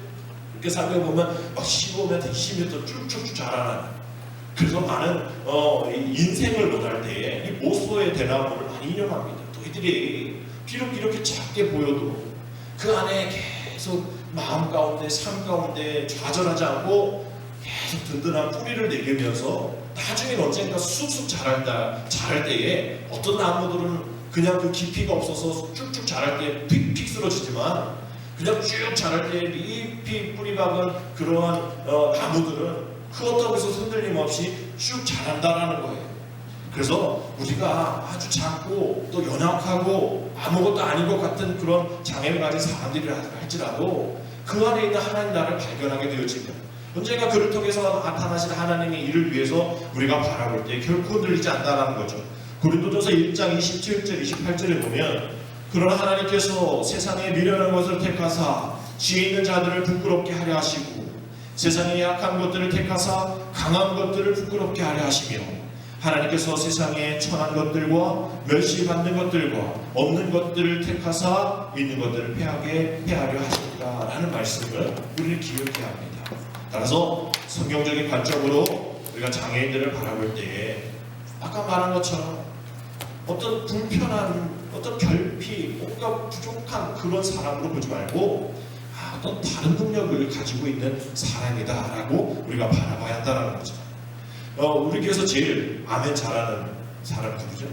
이렇게 살펴보면 막 15m, 20m 쭉쭉쭉 자라나는. 그래서 나는 인생을 논할 때에 이 모소의 대나무를 많이 인용합니다. 너희들이 비록 이렇게 작게 보여도 그 안에 계속 마음 가운데, 삶 가운데 좌절하지 않고 계속 든든한 뿌리를 내리면서 나중에 언젠가 쑥쑥 자랄 때에 어떤 나무들은 그냥 그 깊이가 없어서 쭉쭉 자랄 때 픽픽 쓰러지지만 그냥 쭉 자랄 때 잎이 뿌리 박은 그러한 나무들은 그 어떤 것에서 흔들림 없이 쭉 자란다라는 거예요. 그래서 우리가 아주 작고 또 연약하고 아무것도 아닌 것 같은 그런 장애를 가진 사람들이라 할지라도 그 안에 있는 하나님 나라를 발견하게 되어지면 언젠가 그를 통해서 나타나신 하나님의 일을 위해서 우리가 바라볼 때 결코 흔들리지 않는다는 거죠. 고린도전서 1장 27절 28절에 보면 그러나 하나님께서 세상에 미련한 것을 택하사 지혜 있는 자들을 부끄럽게 하려 하시고 세상에 약한 것들을 택하사 강한 것들을 부끄럽게 하려 하시며 하나님께서 세상에 천한 것들과 멸시받는 것들과 없는 것들을 택하사 있는 것들을 패하려 하신다 라는 말씀을 우리는 기억해야 합니다. 따라서 성경적인 관점으로 우리가 장애인들을 바라볼 때에 아까 말한 것처럼 어떤 불편한, 어떤 결핍, 뭔가 부족한 그런 사람으로 보지 말고 어떤 다른 능력을 가지고 있는 사람이다라고 우리가 바라봐야 한다는 거죠. 우리 교회에서 제일 아멘 잘하는 사람 누구죠?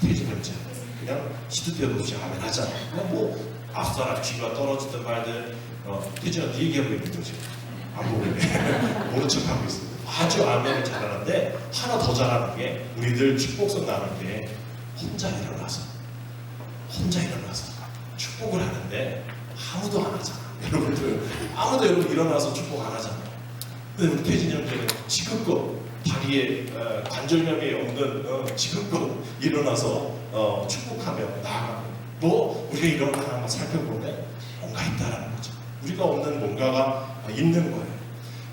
태진 형제. 그냥 시도 때도 없이 아멘 하잖아. 그냥 뭐 앞사람 귀가 떨어지든 말든 태진한테 얘기하고 있는 거죠. 안 보고 모른 척하고 있습니다. 아주 아멘을 잘하는데 하나 더 잘하는 게 우리들 축복성 나눌 때 혼자 일어나서 축복을 하는데 아무도 안 하잖아. 여러분들 아무도 여러분 일어나서 축복 안 하잖아. 근데 우리 태진이 형제는 지금껏 다리에 관절염이 없는 지금껏 일어나서 축복하며 나아갑니다. 뭐 우리가 이런 거 하나만 살펴보면 뭔가 있다라는 거죠. 우리가 없는 뭔가가 있는 거예요.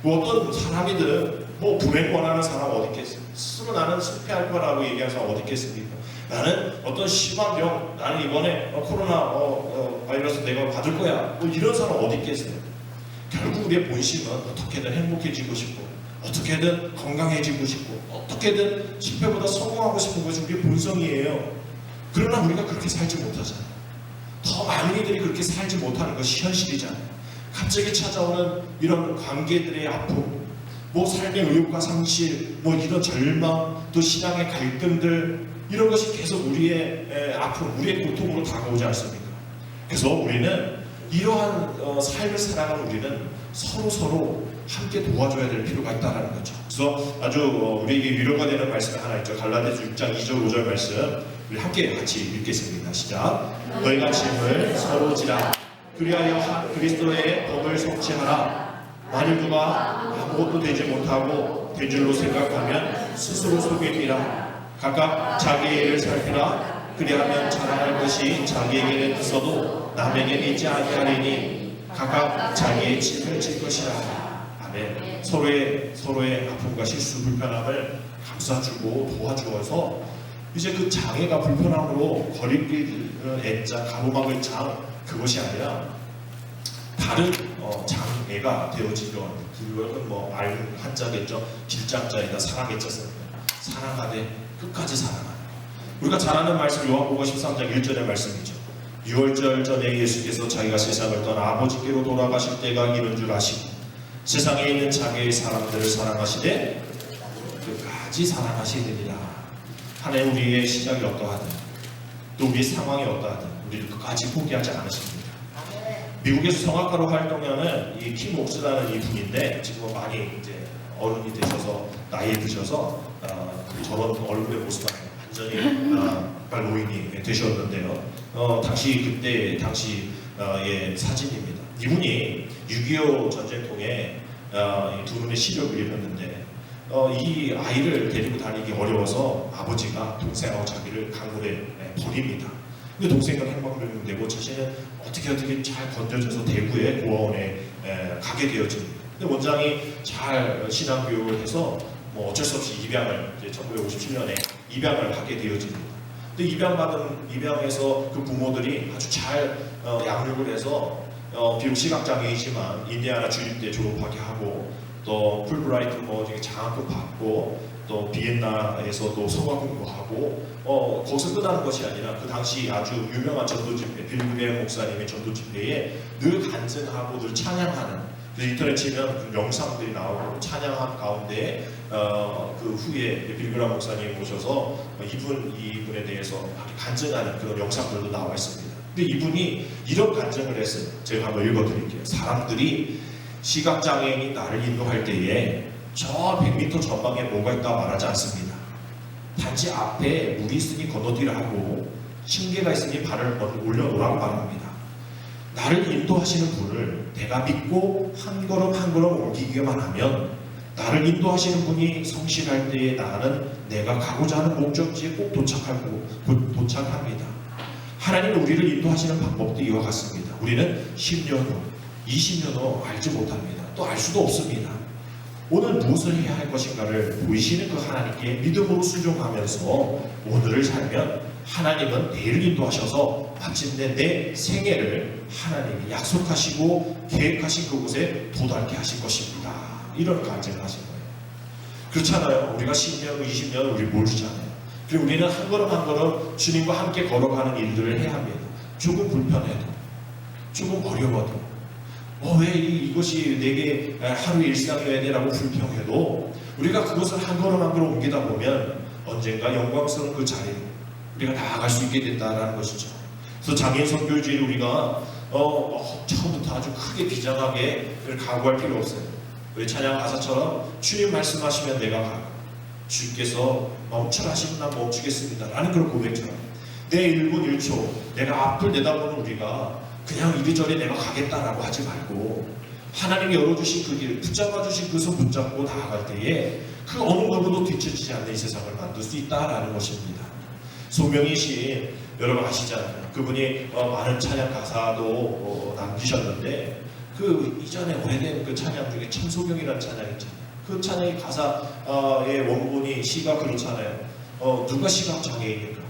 뭐 어떤 사람이든 뭐 불행 원하는 사람 어디 있겠어요? 스스로 나는 실패할 거라고 얘기하는 사람 어디 있겠습니까? 나는 어떤 심한 병, 나는 이번에 코로나 바이러스 내가 받을 거야. 뭐 이런 사람 어디 있겠어요? 결국 우리의 본심은 어떻게든 행복해지고 싶고, 어떻게든 건강해지고 싶고, 어떻게든 실패보다 성공하고 싶은 것이 우리의 본성이에요. 그러나 우리가 그렇게 살지 못하잖아요. 더 많은 이들이 그렇게 살지 못하는 것이 현실이잖아요. 갑자기 찾아오는 이런 관계들의 아픔, 뭐 삶의 의욕과 상실, 뭐 이런 절망, 또 신앙의 갈등들, 이런 것이 계속 우리의 아픔, 우리의 고통으로 다가오지 않습니까? 그래서 우리는 이러한 삶을 살아가는 우리는 서로 함께 도와줘야 될 필요가 있다는 거죠. 그래서 아주 우리에게 위로가 되는 말씀이 하나 있죠. 갈라디아서 6장 2절 5절 말씀 우리 함께 같이 읽겠습니다. 시작. 너희가 짐을 서로 지라 그리하여 그리스도의 법을 성취하라. 만일 누가 아무것도 되지 못하고 된 줄로 생각하면 스스로 속이리라. 각각 자기의 일을 살피라. 그리하면 자랑할 것이 자기에게는 있어도 남에게는 있지 아니하리니 각각 자기의 짐을 질 것이라. 아멘. 서로의 아픔과 실수, 불편함을 감싸주고 도와주어서 이제 그 장애가 불편함으로 거리끼는 애자, 가로막을 장, 그것이 아니라 다른 장애가 되어지려 합니다. 그것은 알 한자겠죠. 길장자에다 사랑의 자습니다. 사랑하되 끝까지 사랑하는. 우리가 잘 아는 말씀 요한복음 13장 1절의 말씀이죠. 6월절 전에 예수께서 자기가 세상을 떠나 아버지께로 돌아가실 때가 이른 줄 아시고 세상에 있는 자기의 사람들을 사랑하시되 끝까지 사랑하시느니라. 하나님 우리의 시작이 어떠하든 또 우리의 상황이 어떠하든 우리를 끝까지 포기하지 않으십니다. 미국에서 성악가로 활동하는 이 킴 옥스라는 이 분인데 지금 많이 이제 어른이 되셔서 나이에 드셔서 저런 얼굴의 모습은 완전히 노인이 되셨는데요. 당시의 사진입니다. 이분이 6.25 전쟁통에 두 분의 시력을 잃었는데 이 아이를 데리고 다니기 어려워서 아버지가 동생하고 자기를 강물에 버립니다. 근데 동생은 행방불명 되고 자신은 어떻게 잘 건져져서 대구의 고아원에 가게 되어집니다. 근데 원장이 잘 신앙교육을 해서 어쩔 수 없이 입양을 1957년에 입양을 하게 되어집니다. 근데 입양해서 그 부모들이 아주 잘 양육을 해서 비록 시각장애이지만 인디아나 주립대 졸업하게 하고 또 풀브라이트 중에 장학금 받고 또 비엔나에서도 성악 공부하고 거기서 끝나는 것이 아니라 그 당시 아주 유명한 전도 집회 빌그레 목사님의 전도 집회에 늘 간증하고 늘 찬양하는 인터넷 치면 그 영상들이 나오고 찬양한 가운데 그 후에 빌그레 목사님 모셔서 이분에 대해서 간증하는 그런 영상들도 나와 있습니다. 근데 이분이 이런 간증을 했어요. 제가 한번 읽어드릴게요. 사람들이 시각장애인이 나를 인도할 때에 저 100m 전방에 뭐가 있다 말하지 않습니다. 단지 앞에 물이 있으니 건너뛰라 하고 층계가 있으니 발을 올려놓으라고 말합니다. 나를 인도하시는 분을 내가 믿고 한 걸음 한 걸음 옮기기만 하면 나를 인도하시는 분이 성실할 때에 나는 내가 가고자 하는 목적지에 꼭 도착합니다. 하나님은 우리를 인도하시는 방법도 이와 같습니다. 우리는 10년 후, 20년 후 알지 못합니다. 또 알 수도 없습니다. 오늘 무엇을 해야 할 것인가를 보이시는 그 하나님께 믿음으로 순종하면서 오늘을 살면 하나님은 내일을 인도하셔서 마침내 내 생애를 하나님이 약속하시고 계획하신 그곳에 도달케 하실 것입니다. 이런 간증을 하신 거예요. 그렇잖아요. 우리가 10년, 20년 우리 모르잖아요. 그리고 우리는 한 걸음 한 걸음 주님과 함께 걸어가는 일들을 해야 합니다. 조금 불편해도, 조금 어려워도, 왜 이것이 내게 하루 일상이어야 되라고 불평해도 우리가 그것을 한 걸음 한 걸음 옮기다 보면 언젠가 영광스러운 그 자리로 우리가 나아갈 수 있게 된다는 것이죠. 그래서 장애인 선교주의를 우리가 처음부터 아주 크게 비장하게 각오할 필요 없어요. 우리 찬양 가사처럼 주님 말씀하시면 내가 가고 주께서 멈추라 하시면 난 멈추겠습니다 라는 그런 고백처럼 내 1분 1초 내가 앞을 내다보는 우리가 그냥 이리저리 내가 가겠다라고 하지 말고 하나님이 열어주신 그 길을 붙잡아주신 그 손 붙잡고 나아갈 때에 그 어느 누구도 뒤처지지 않는 이 세상을 만들 수 있다라는 것입니다. 소명희 시인 여러분 아시잖아요. 그분이 많은 찬양 가사도 남기셨는데 그 이전에 오래된 그 찬양 중에 천소경이라는 찬양 있잖아요. 그 찬양의 가사의 원본이 시가 그렇잖아요. 누가 시각장애인일까?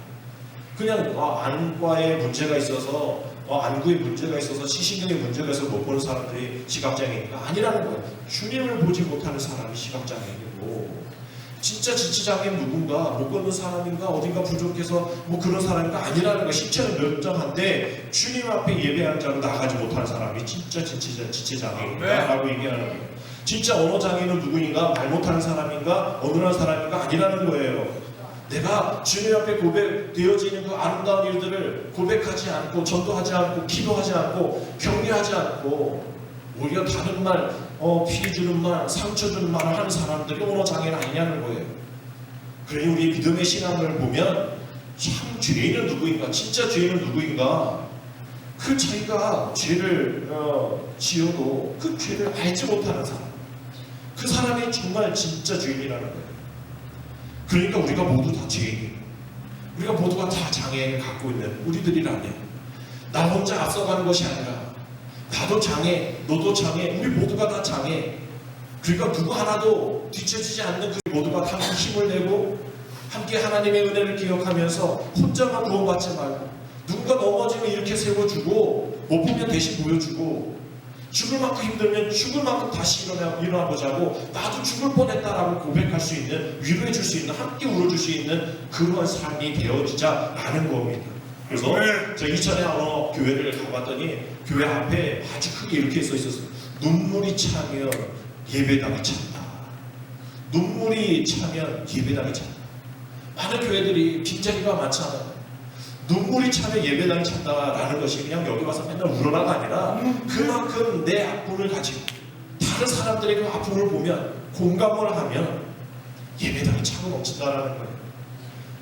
그냥 안과에 문제가 있어서 안구에 문제가 있어서 시신경에 문제가 있어서 못 보는 사람들이 시각장애인가? 아니라는 거예요. 주님을 보지 못하는 사람이 시각장애인이고 진짜 지체장애인 누군가 못 걷는 사람인가 어딘가 부족해서 그런 사람인가 아니라는 거예요. 신체는 멀쩡한데 주님 앞에 예배하는 자로 나가지 못하는 사람이 진짜 지체장애인가? 라고 얘기하는 거예요. 진짜 언어장애인은 누구인가? 말 못하는 사람인가? 어눌한 사람인가? 아니라는 거예요. 내가 주님 앞에 고백되어지는 그 아름다운 일들을 고백하지 않고 전도하지 않고 기도하지 않고 격려하지 않고 오히려 다른 말, 피해 주는 말, 상처 주는 말을 하는 사람들이 언어장애는 아니냐는 거예요. 그러니 우리 믿음의 신앙을 보면 참 죄인은 누구인가? 진짜 죄인은 누구인가? 그 자기가 죄를 지어도 그 죄를 알지 못하는 사람, 그 사람이 정말 진짜 죄인이라는 거예요. 그러니까 우리가 모두 다 죄인이에요. 우리가 모두가 다 장애를 갖고 있는 우리들이라면 나 혼자 앞서가는 것이 아니라 나도 장애, 너도 장애, 우리 모두가 다 장애. 그러니까 누구 하나도 뒤처지지 않는 그 모두가 함께 힘을 내고 함께 하나님의 은혜를 기억하면서 혼자만 구원받지 말고 누군가 넘어지면 이렇게 세워주고 못 보면 대신 보여주고 죽을 만큼 힘들면 죽을 만큼 다시 일어나보자고, 나도 죽을 뻔했다라고 고백할 수 있는, 위로해 줄 수 있는, 함께 울어줄 수 있는 그런 삶이 되어지자라는 겁니다. 그래서 제가 이천에 어느 교회를 가봤더니 교회 앞에 아주 크게 이렇게 써 있었어요. 눈물이 차면 예배당이 찬다. 눈물이 차면 예배당이 찬다. 많은 교회들이 빈자리가 많잖아요. 눈물이 차면 예배당이 찬다라는 것이 그냥 여기 와서 맨날 울어라가 아니라 그만큼 내 아픔을 가지고 다른 사람들의 그 아픔을 보면 공감을 하면 예배당이 차고 넘친다라는 거예요.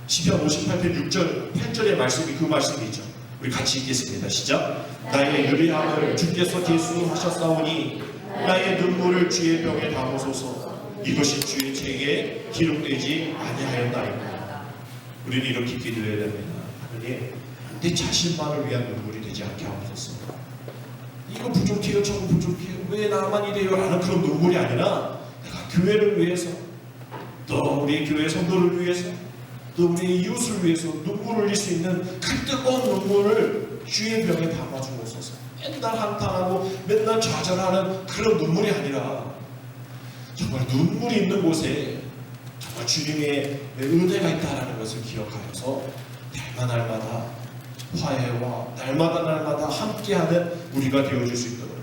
시편 58편 6절 8절의 말씀이 그 말씀이죠. 우리 같이 읽겠습니다. 시작. 나의 유리함을 주께서 계수하셨사오니 나의 눈물을 주의 병에 담으소서. 이것이 주의 책에 기록되지 아니하였나이까. 우리는 이렇게 기도해야 됩니다. 하나님, 내 자신만을 위한 눈물이 되지 않게 하옵소서. 이거 부족해요, 저거 부족해요, 왜 나만 이래요? 라는 그런 눈물이 아니라 내가 교회를 위해서, 또 우리 교회 성도를 위해서, 또 우리 이웃을 위해서 눈물을 흘릴 수 있는 그 뜨거운 눈물을 주의 병에 담아주옵소서. 맨날 한탄하고 맨날 좌절하는 그런 눈물이 아니라 정말 눈물이 있는 곳에 정말 주님의 은혜가 있다는 것을 기억하여서 날마다 화해와 날마다 함께하는 우리가 되어줄 수 있도록,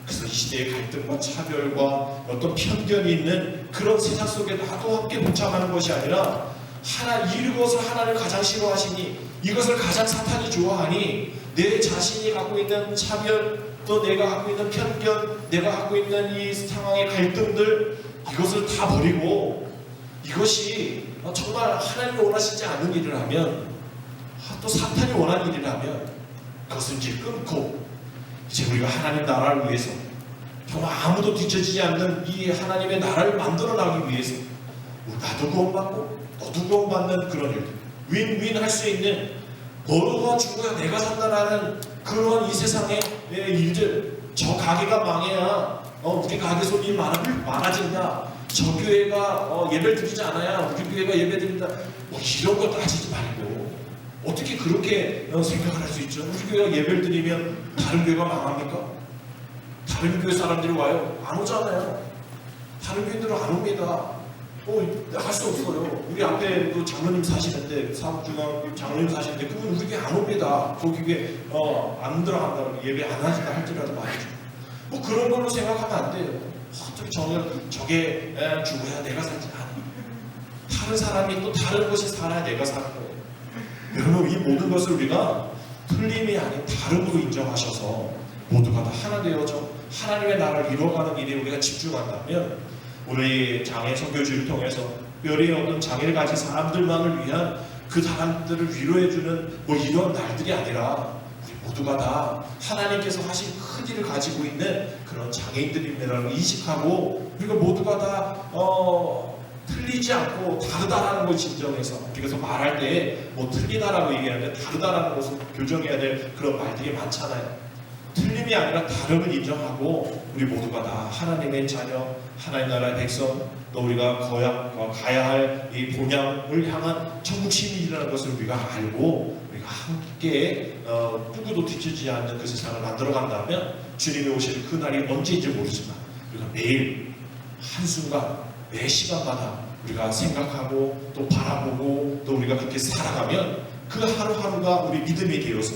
그래서 이 시대의 갈등과 차별과 어떤 편견이 있는 그런 세상 속에 나도 함께 뭉쳐가는 것이 아니라 이것을 하나님 가장 싫어하시니, 이것을 가장 사탄이 좋아하니, 내 자신이 갖고 있는 차별, 또 내가 갖고 있는 편견, 내가 갖고 있는 이 상황의 갈등들, 이것을 다 버리고 이것이 정말 하나님이 원하시지 않는 일을 하면, 또 사탄이 원하는 일이라면 그것을 이제 끊고 이제 우리가 하나님 나라를 위해서 정말 아무도 뒤처지지 않는 이 하나님의 나라를 만들어 나가기 위해서 나도 구원받고 너도 구원받는 그런 일들, 윈윈 할 수 있는, 너가 죽어야 내가 산다라는 그런 이 세상의 일들, 저 가게가 망해야 우리 가게 손님이 많아진다, 저 교회가 예배를 드리지 않아야 우리 교회가 예배 드린다, 뭐 이런 거 따지지 말고 어떻게 그렇게 생각을 할 수 있죠? 우리 교회가 예배를 드리면 다른 교회가 망합니까? 다른 교회 사람들이 와요? 안 오잖아요. 다른 교회들은 안 옵니다. 할 수 없어요. 우리 앞에 또 장로님 사시는데, 사업중앙 장로님 사시는데 그분 우리 교회 안 옵니다. 거기 교회 안 들어간다고, 예배 안 하신다 할지라도 말이죠. 뭐 그런 걸로 생각하면 안 돼요. 어떻게 저게 죽어야 내가 살지 않아. 다른 사람이 또 다른 곳에 살아야 내가 사는 거예요. 여러분, 이 모든 것을 우리가 틀림이 아닌 다름으로 인정하셔서 모두가 다 하나 되어져 하나님의 나라를 이루어가는 일에 우리가 집중한다면, 우리 장애 선교주의를 통해서 특별히 어떤 장애를 가진 사람들만을 위한 그 사람들을 위로해주는 뭐 이런 날들이 아니라 우리 모두가 다 하나님께서 하신 큰 일을 가지고 있는 그런 장애인들임이라는 인식하고, 우리가 모두가 다 틀리지 않고 다르다라는 걸 진정해서, 그래서 말할 때 뭐 틀리다라고 얘기하는데 다르다라는 것을 교정해야 될 그런 말들이 많잖아요. 틀림이 아니라 다름을 인정하고 우리 모두가 다 하나님의 자녀, 하나님 나라의 백성, 또 우리가 가야 할 이 본향을 향한 천국 시민이라는 것을 우리가 알고 우리가 함께 누구도 뒤처지지 않는 그 세상을 만들어 간다면, 주님이 오실 그날이 언제인지 모르지만 우리가 매일 한순간 매 시간마다 우리가 생각하고 또 바라보고 또 우리가 그렇게 살아가면 그 하루하루가 우리 믿음이 되어서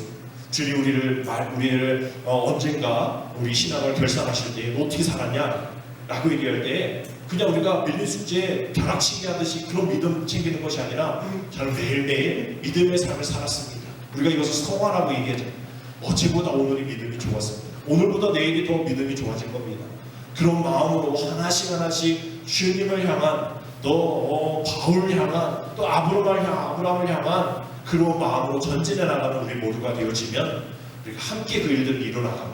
주님 우리를 언젠가 우리 신앙을 결산하실 때 어떻게 살았냐 라고 얘기할 때 그냥 우리가 밀린 숙제에 벼락치기 하듯이 그런 믿음 챙기는 것이 아니라 저는 매일매일 믿음의 삶을 살았습니다. 우리가 이것을 성화라고 얘기하죠. 어제보다 오늘이 믿음이 좋았습니다. 오늘보다 내일이 더 믿음이 좋아질 겁니다. 그런 마음으로 하나씩 주님을 향한, 또 바울을 향한, 또 아브라함을 향한 그런 마음으로 전진해 나가는 우리 모두가 되어지면, 우리가 함께 그 일들을 이뤄나가면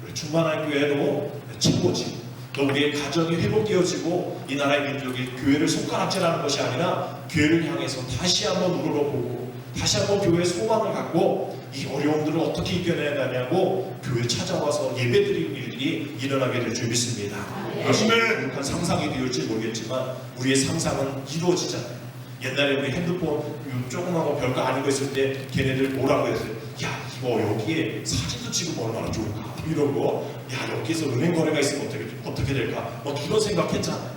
우리 충만한 교회도 최고지, 또 우리의 가정이 회복되어지고 이 나라의 민족이 교회를 손가락질하는 것이 아니라 교회를 향해서 다시 한번 우러러보고 다시 한번 교회의 소망을 갖고 이 어려움들을 어떻게 이겨내야 하냐고 교회 찾아와서 예배드리는 일들이 일어나게 될 줄 믿습니다. 그것이 거룩한 상상이 되었지 모르겠지만 우리의 상상은 이루어지잖아요. 옛날에 우리 핸드폰 조그만 거 별거 아닌 거 있을 때 걔네들 뭐라고 했어요? 야, 여기에 사진도 찍으면 얼마나 좋을까 이런 거. 야, 여기서 은행 거래가 있으면 어떻게 될까 뭐 이런 생각했잖아요.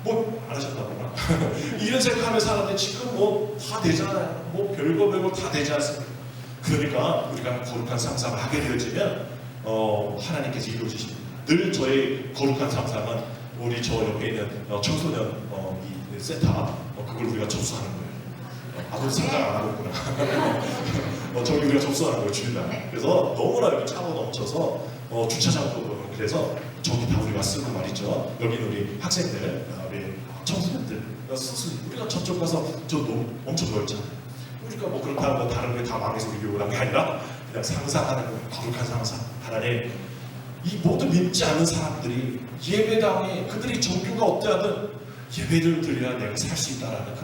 뭐 안 하셨다구나. 이런 생각하면 사는데 지금 뭐 다 되잖아요. 뭐 별거 다 되지 않습니까? 그러니까 우리가 거룩한 상상을 하게 되어지면 하나님께서 이루어지십니다. 늘 저의 거룩한 상상은 우리 저 옆에 있는 청소년 이 센터 그걸 우리가 접수하는 거예요. 아무도 상상 안 하고 있구나. 저기 우리가 접수하는 거예요, 주일날. 그래서 너무나 여기 차고 넘쳐서 주차장도 그래서 저기 다 우리가 쓰고 말이죠. 여기는 우리 학생들, 우리 청소년들 스스로 우리가 저쪽 가서 저 엄청 넓잖아요. 우리가 뭐 그렇다고 다른 게 다 망해서 우리 교회란 게 아니라 그냥 상상하는 거예요. 거룩한 상상. 하나님, 이 모두 믿지 않는 사람들이 예배당에 그들이 종교가 어때하든 예배를 드려야 내가 살 수 있다라는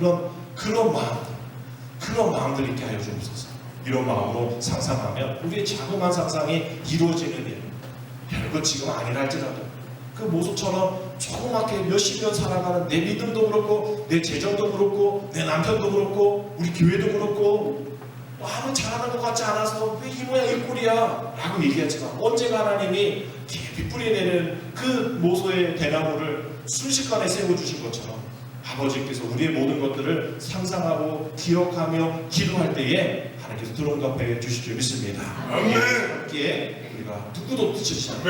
그런 마음들 있게 하여 주옵소서. 이런 마음으로 상상하면 우리의 자그마한 상상이 이루어지는 일, 별거 지금 아니라 할지라도 그 모습처럼 조그맣게 몇십 년 살아가는 내 믿음도 그렇고 내 재정도 그렇고 내 남편도 그렇고 우리 교회도 그렇고 아무 잘하는 것 같지 않아서 왜 이 모양 이 꼴이야 라고 얘기하지만 언제가 하나님이 깊이 뿌리내는 그 모소의 대나무를 순식간에 세워주신 것처럼 아버지께서 우리의 모든 것들을 상상하고 기억하며 기도할 때에 하나님께서 들어응답해 주실 줄 믿습니다. 함께 우리가 누구도 뒤처지지 않고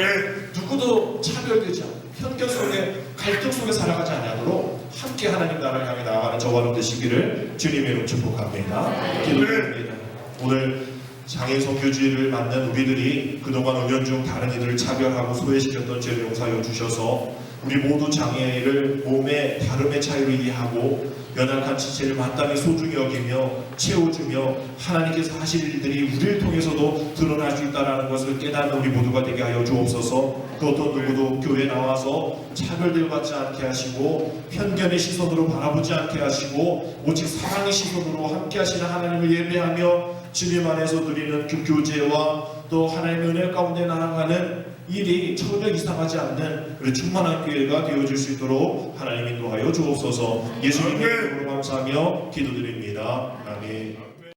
누구도 차별되지 않고 편견 속에 갈등 속에 살아가지 않도록 함께 하나님 나라를 향해 나아가는 저와 여러분 되시기를 주님의 이름 축복합니다. 기도드립니다. 오늘 장애인 선교주의를 맞는 우리들이 그동안 은연중 다른 이들을 차별하고 소외시켰던 죄를 용서하여 주셔서 우리 모두 장애를 몸의 다름의 차이로 이해하고 연약한 지체를 마땅히 소중히 여기며 채워주며 하나님께서 하실 일들이 우리를 통해서도 드러날 수 있다는 것을 깨닫는 우리 모두가 되게 하여 주옵소서. 그 어떤 누구도 교회에 나와서 차별대우받지 않게 하시고 편견의 시선으로 바라보지 않게 하시고 오직 사랑의 시선으로 함께 하시는 하나님을 예배하며 주님 안에서 누리는 그 교제와 또 하나님의 은혜 가운데 나아가는 일이 전혀 이상하지 않는 우리 충만한 교회가 되어질 수 있도록 하나님 인도하여 주옵소서. 예수님의 이름으로 감사하며 기도드립니다. 아멘.